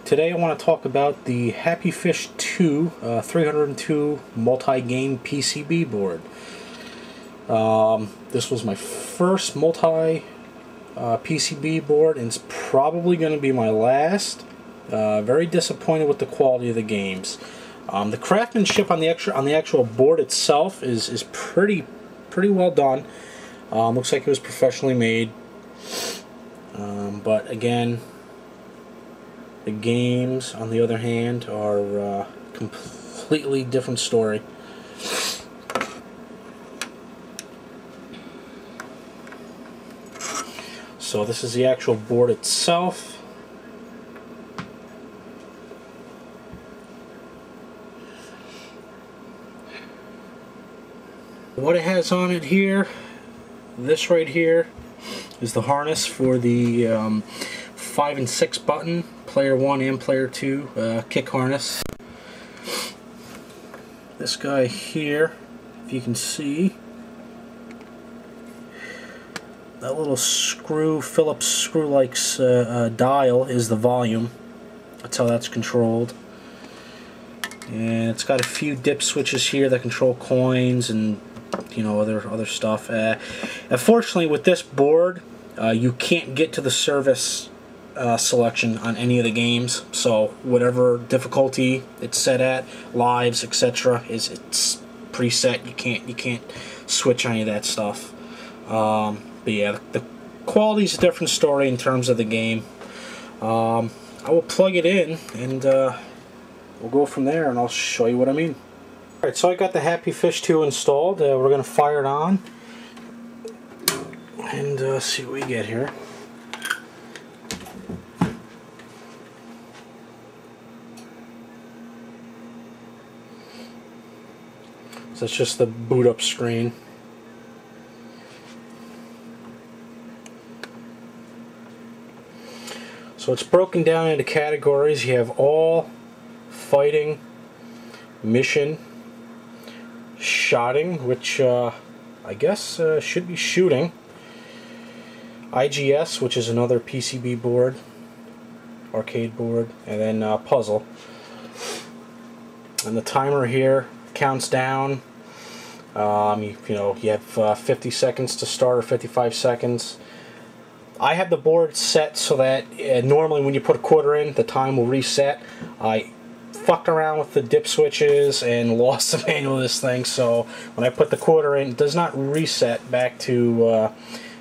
Today I want to talk about the Happy Fish 2 302 multi-game PCB board. This was my first multi PCB board, and it's probably going to be my last. Very disappointed with the quality of the games. The craftsmanship on the actual board itself is pretty well done. Looks like it was professionally made. But again, the games, on the other hand, are a completely different story. So this is the actual board itself. What it has on it here, this right here, is the harness for the 5 and 6 button, player 1 and player 2 kick harness. This guy here, if you can see, that little screw, Phillips screw-like dial is the volume. That's how that's controlled. And it's got a few dip switches here that control coins and other stuff. Unfortunately, with this board, you can't get to the service selection on any of the games. So whatever difficulty it's set at, lives, etc., it's preset. You can't switch any of that stuff. But yeah, the quality's a different story in terms of the game. I will plug it in and we'll go from there, and I'll show you what I mean. Alright, so I got the Happy Fish 2 installed. We're going to fire it on and see what we get here. So it's just the boot up screen. So it's broken down into categories. You have all, fighting, mission, shotting, which I guess should be shooting, IGS, which is another PCB board, arcade board, and then puzzle. And the timer here counts down. You have 50 seconds to start, or 55 seconds. I have the board set so that normally when you put a quarter in, the time will reset. I fucked around with the dip switches and lost the manual of this thing, so when I put the quarter in, it does not reset back to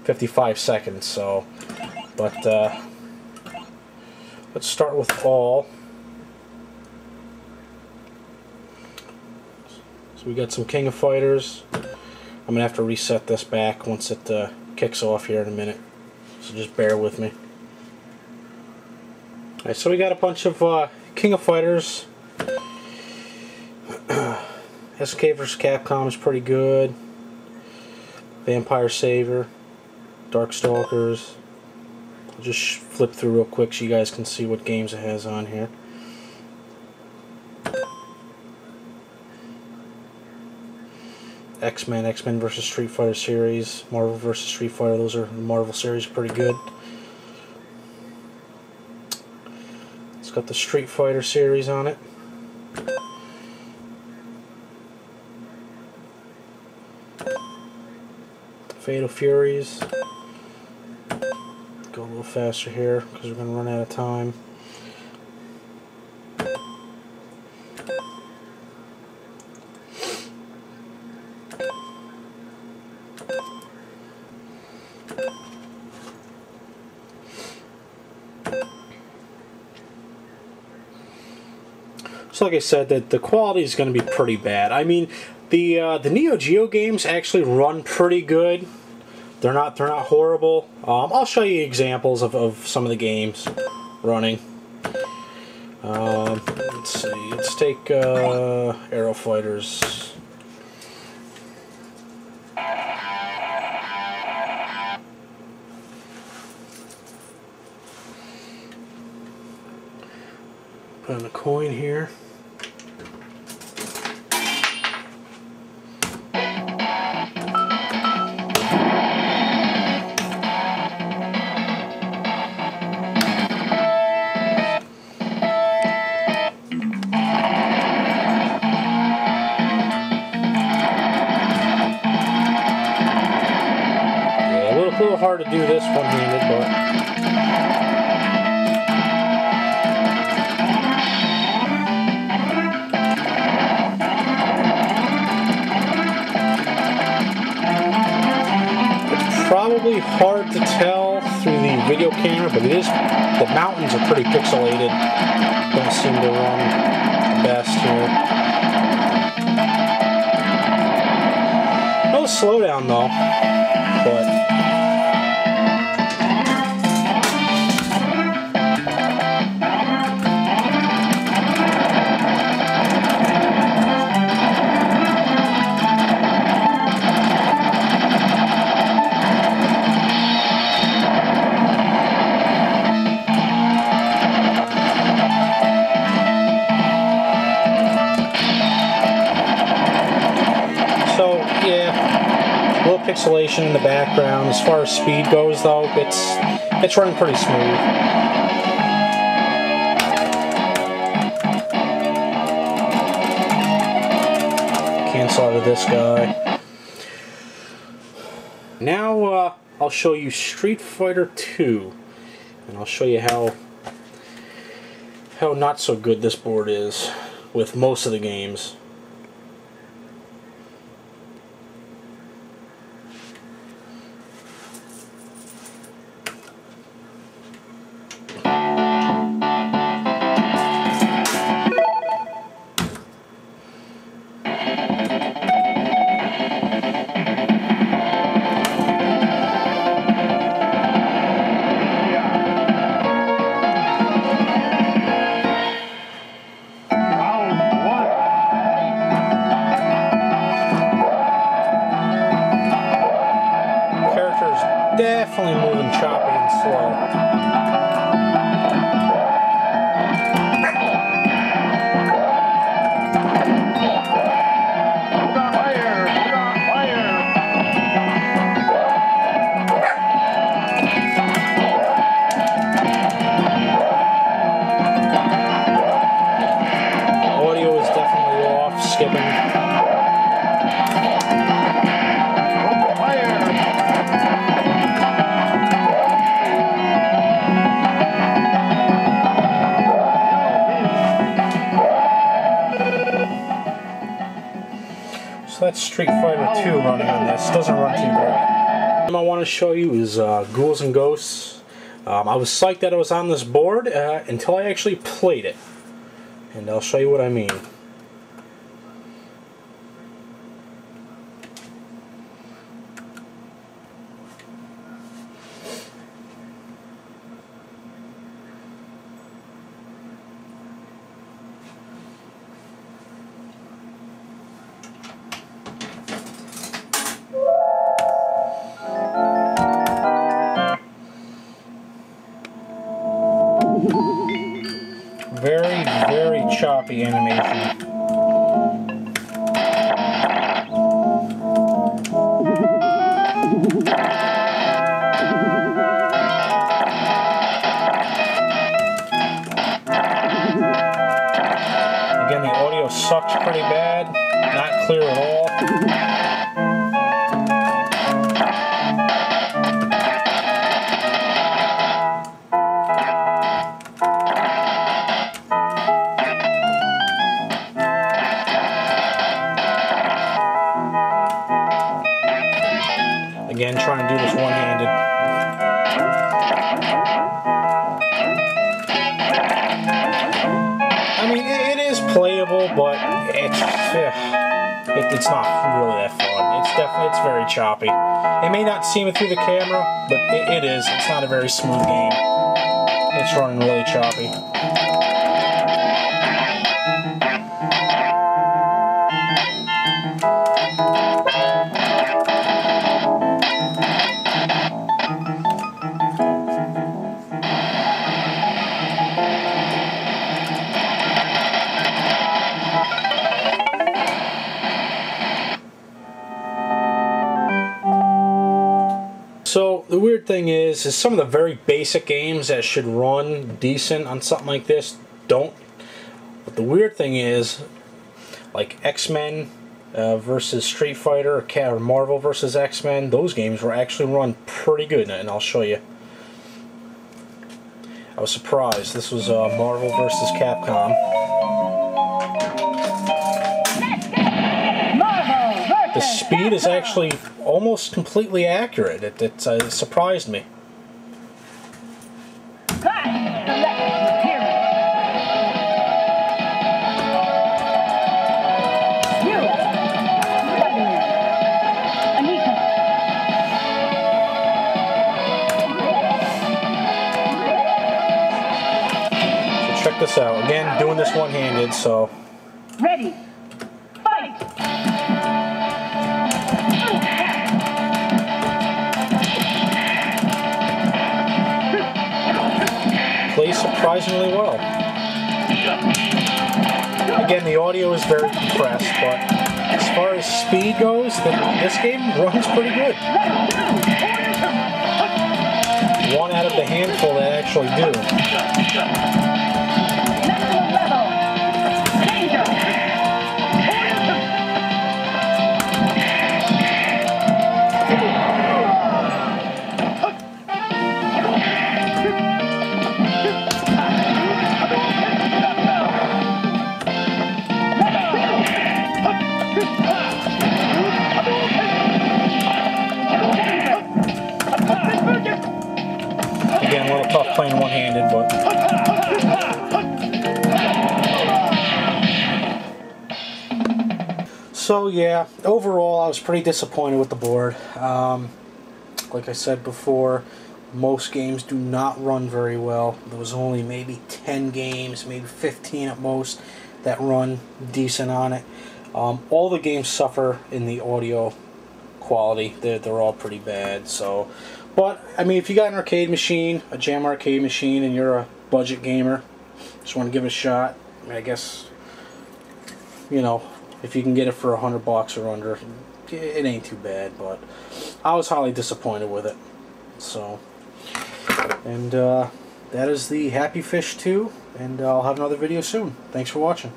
55 seconds. So, but let's start with all. So we got some King of Fighters. I'm gonna have to reset this back once it kicks off here in a minute, so just bear with me. Alright, so we got a bunch of King of Fighters. SNK vs. Capcom is pretty good. Vampire Saver, Darkstalkers. I'll just flip through real quick so you guys can see what games it has on here. X-Men vs. Street Fighter series, Marvel vs. Street Fighter. Those are the Marvel series, pretty good. It's got the Street Fighter series on it. Fatal Furies. Go a little faster here because we're going to run out of time. So like I said, the quality is going to be pretty bad. I mean, the Neo Geo games actually run pretty good. They're not horrible. I'll show you examples of some of the games running. Let's see. Let's take Aero Fighters. Put in a coin here. hard to do this one-handed, but... Probably hard to tell through the video camera, but it is, the mountains are pretty pixelated. Don't seem to run the best here. No slowdown though, but pixelation in the background. As far as speed goes though, it's running pretty smooth. Cancel out of this guy. Now I'll show you Street Fighter 2, and I'll show you how not so good this board is with most of the games. Definitely moving choppy and slow. Audio is definitely off, skipping. So that's Street Fighter 2 running on this. Doesn't run too great. What I want to show you is Ghouls and Ghosts. I was psyched that it was on this board until I actually played it. And I'll show you what I mean. Very, very choppy animation. Again, the audio sucks pretty bad, not clear at all. Again, trying to do this one-handed. I mean, it is playable, but it's not really that fun. It's very choppy. It may not seem it through the camera, but it is. It's not a very smooth game. It's running really choppy. So the weird thing is some of the very basic games that should run decent on something like this don't. But the weird thing is, like X-Men, versus Street Fighter or Marvel versus X-Men. Those games were actually run pretty good, and I'll show you. I was surprised. This was Marvel versus Capcom. The speed is actually almost completely accurate. It surprised me. Check this out. Again, doing this one-handed, so... Ready. Fight! Plays surprisingly well. Again, the audio is very compressed, but as far as speed goes, this game runs pretty good. One out of the handful that actually do. Again, a little tough playing one-handed, but... So yeah, overall I was pretty disappointed with the board. Like I said before, most games do not run very well. There was only maybe 10 games, maybe 15 at most, that run decent on it. All the games suffer in the audio quality. They're all pretty bad. So, but I mean, if you got an arcade machine, a Jam arcade machine, and you're a budget gamer, just want to give it a shot. I mean, I guess, you know, if you can get it for $100 or under, it ain't too bad. But I was highly disappointed with it. So, and that is the Happy Fish 2, and I'll have another video soon. Thanks for watching.